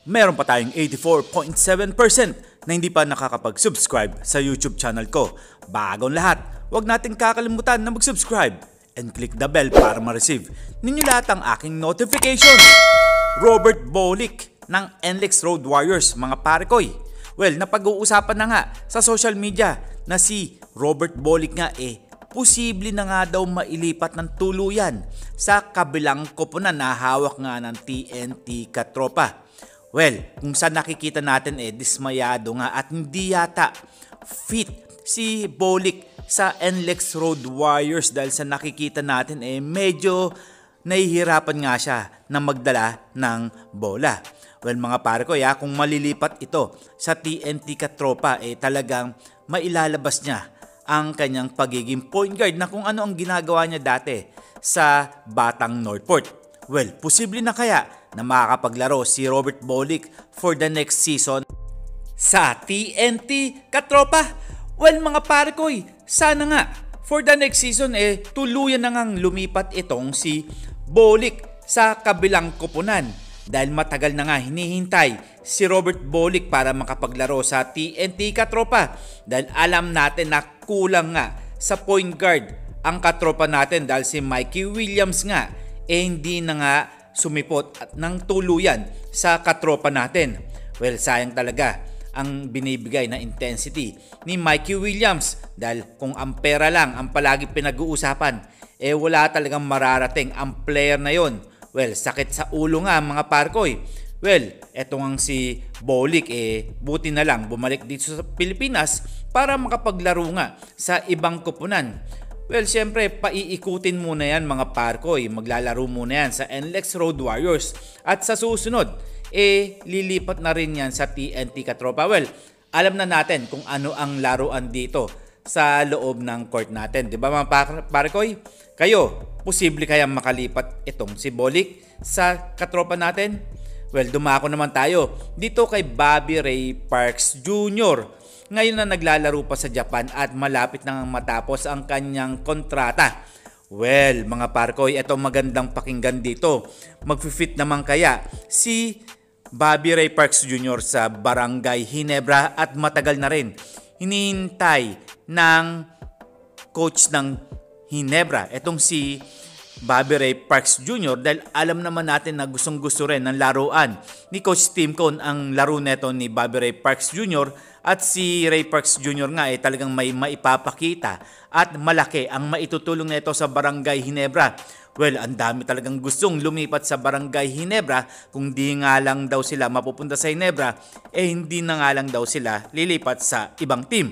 meron pa tayong 84.7% na hindi pa nakakapag-subscribe sa YouTube channel ko. Bagong lahat, huwag natin kakalimutan na mag-subscribe and click the bell para ma-receive ninyo lahat ang aking notification. Robert Bolick ng NLEX Road Warriors, mga pare koy. Well, napag-uusapan na nga sa social media na si Robert Bolick nga posible na nga daw mailipat ng tuluyan sa kabilang koponan na hawak nga ng TNT Katropa. Well, kung saan nakikita natin dismayado nga at hindi yata fit si Bolick sa NLEX Road Warriors dahil sa nakikita natin medyo nahihirapan nga siya na magdala ng bola. Well, mga pare ko, kung malilipat ito sa TNT Katropa, talagang mailalabas niya ang kanyang pagiging point guard na kung ano ang ginagawa niya dati sa Batang Northport. Well, posible na kaya na makakapaglaro si Robert Bolick for the next season sa TNT Katropa? Well, mga pare ko, sana nga for the next season tuluyan na ngang lumipat itong si Bolick sa kabilang koponan dahil matagal na nga hinihintay si Robert Bolick para makapaglaro sa TNT Katropa dahil alam natin na kulang nga sa point guard ang katropa natin dahil si Mikey Williams nga hindi na nga sumipot ng tuluyan sa katropa natin. Well, sayang talaga ang binibigay na intensity ni Mikey Williams dahil kung ang pera lang ang palagi pinag-uusapan, wala talagang mararating ang player na yon. Well, sakit sa ulo nga mga parkoy. Well, eto nga si Bolick buti na lang bumalik dito sa Pilipinas para makapaglaro nga sa ibang koponan. Well, syempre paiikutin muna yan mga parkoy. Maglalaro muna yan sa NLEX Road Warriors at sa susunod lilipat na rin yan sa TNT Katropa. Well, alam na natin kung ano ang laruan dito sa loob ng court natin. Di ba mga parkoy? Kayo, posible kayang makalipat itong si Bolick sa katropa natin? Well, dumako naman tayo dito kay Bobby Ray Parks Jr. Ngayon na naglalaro pa sa Japan at malapit nang matapos ang kanyang kontrata. Well, mga parkoy, ito magandang pakinggan dito. Mag-fit naman kaya si Bobby Ray Parks Jr. sa Barangay Ginebra at matagal na rin hinihintay ng coach ng Ginebra itong si Bobby Ray Parks Jr. dahil alam naman natin na gustong-gusto rin ng laruan ni Coach Tim Cone ang laro neto ni Bobby Ray Parks Jr. at si Ray Parks Jr. nga talagang may maipapakita at malaki ang maitutulong neto sa Barangay Ginebra. Well, ang dami talagang gustong lumipat sa Barangay Ginebra. Kung di nga lang daw sila mapupunta sa Ginebra, hindi na nga lang daw sila lilipat sa ibang team.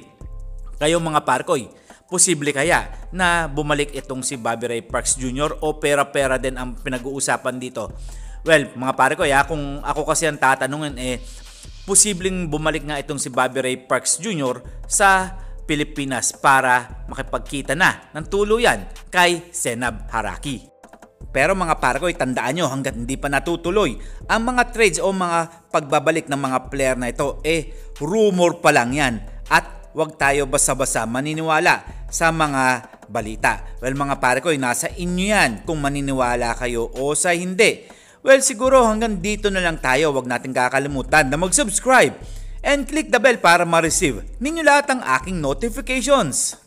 Kayo mga parkoy, posible kaya na bumalik itong si Bobby Ray Parks Jr. o pera-pera din ang pinag-uusapan dito? Well, mga parkoy, kung ako kasi ang tatanungin posibleng bumalik nga itong si Bobby Ray Parks Jr. sa Pilipinas para makipagkita na ng tuluyan kay Senab Haraki. Pero mga parkoy, tandaan nyo hanggat hindi pa natutuloy ang mga trades o mga pagbabalik ng mga player na ito, rumor pa lang yan at huwag tayo basta-basta maniniwala sa mga balita. Well, mga parkoy, nasa inyo yan kung maniniwala kayo o sa hindi. Well, siguro hanggang dito na lang tayo. Huwag natin kakalimutan na mag-subscribe and click the bell para ma-receive ninyo lahat ang aking notifications.